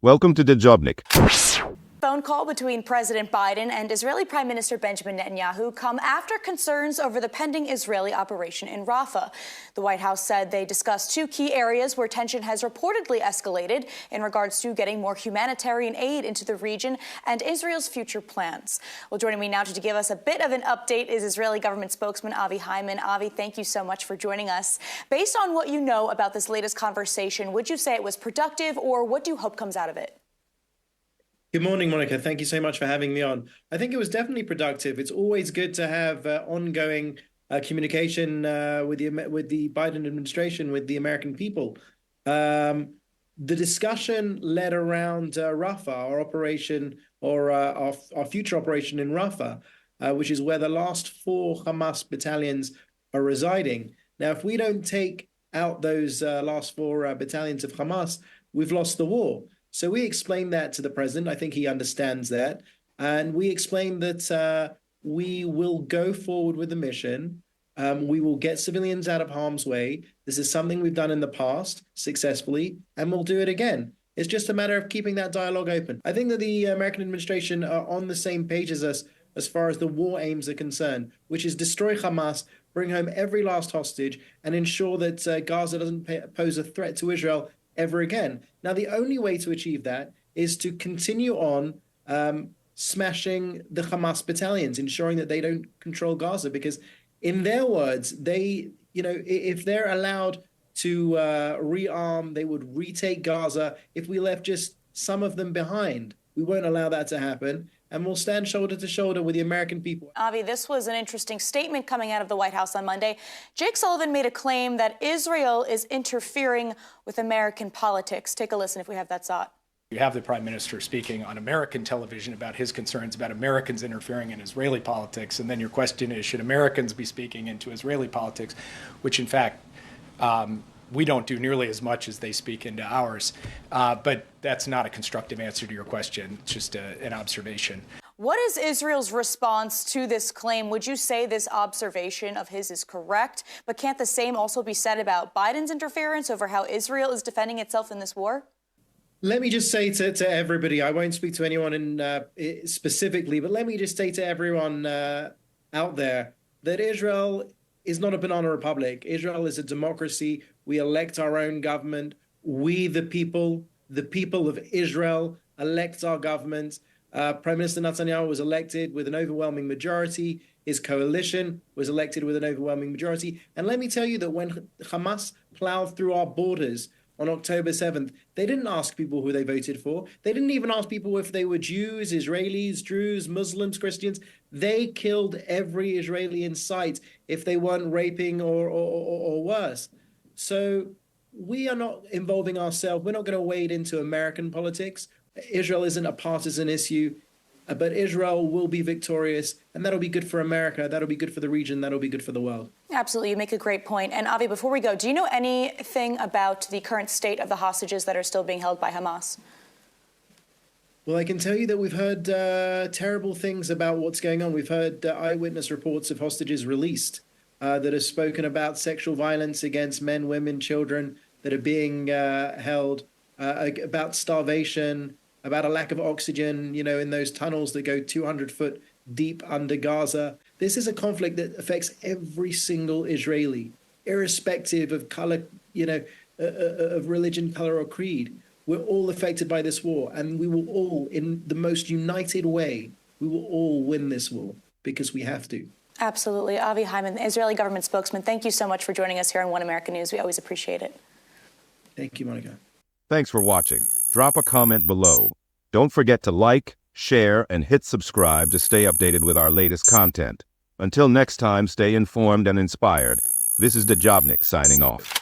Welcome to Dejobnik. Phone call between President Biden and Israeli Prime Minister Benjamin Netanyahu come after concerns over the pending Israeli operation in Rafa. The White House said they discussed two key areas where tension has reportedly escalated in regards to getting more humanitarian aid into the region and Israel's future plans. Well, joining me now to give us a bit of an update is Israeli government spokesman Avi Hyman. Avi, thank you so much for joining us. Based on what you know about this latest conversation, would you say it was productive, or what do you hope comes out of it? Good morning, Monica. Thank you so much for having me on. I think it was definitely productive. It's always good to have ongoing communication with the Biden administration, with the American people. The discussion led around Rafa, our operation, or our future operation in Rafa, which is where the last 4 Hamas battalions are residing. Now, if we don't take out those last 4 battalions of Hamas, we've lost the war. So we explained that to the president. I think he understands that. And we explained that we will go forward with the mission. We will get civilians out of harm's way. This is something we've done in the past successfully, and we'll do it again. It's just a matter of keeping that dialogue open. I think that the American administration are on the same page as us as far as the war aims are concerned, which is destroy Hamas, bring home every last hostage, and ensure that Gaza doesn't pose a threat to Israel ever again. Now, the only way to achieve that is to continue on smashing the Hamas battalions, ensuring that they don't control Gaza, because in their words, if they're allowed to rearm, they would retake Gaza. If we left just some of them behind, we won't allow that to happen. And we'll stand shoulder to shoulder with the American people. Avi, this was an interesting statement coming out of the White House on Monday. Jake Sullivan made a claim that Israel is interfering with American politics. Take a listen if we have that thought. You have the Prime Minister speaking on American television about his concerns about Americans interfering in Israeli politics. And then your question is, should Americans be speaking into Israeli politics, which in fact, we don't do nearly as much as they speak into ours. But that's not a constructive answer to your question. It's just an observation. What is Israel's response to this claim? Would you say this observation of his is correct? But can't the same also be said about Biden's interference over how Israel is defending itself in this war? Let me just say to everybody, I won't speak to anyone specifically, but let me just say to everyone out there that Israel is not a banana republic. Israel is a democracy. We elect our own government. We, the people of Israel, elect our government. Prime Minister Netanyahu was elected with an overwhelming majority. His coalition was elected with an overwhelming majority. And let me tell you that when Hamas plowed through our borders on October 7th, they didn't ask people who they voted for. They didn't even ask people if they were Jews, Israelis, Druze, Muslims, Christians. They killed every Israeli in sight if they weren't raping or worse. So we are not involving ourselves. We're not going to wade into American politics. Israel isn't a partisan issue, but Israel will be victorious, and that'll be good for America. That'll be good for the region. That'll be good for the world. Absolutely. You make a great point. And Avi, before we go, do you know anything about the current state of the hostages that are still being held by Hamas? Well, I can tell you that we've heard terrible things about what's going on. We've heard eyewitness reports of hostages released that have spoken about sexual violence against men, women, children that are being held, about starvation, about a lack of oxygen, in those tunnels that go 200 foot deep under Gaza. This is a conflict that affects every single Israeli, irrespective of color, of religion, color, or creed. We're all affected by this war, and we will all, in the most united way, we will all win this war because we have to. Absolutely. Avi Hyman, the Israeli government spokesman, thank you so much for joining us here on One American News. We always appreciate it. Thank you, Monica. Thanks for watching. Drop a comment below. Don't forget to like, share, and hit subscribe to stay updated with our latest content. Until next time, stay informed and inspired. This is Dejobnik signing off.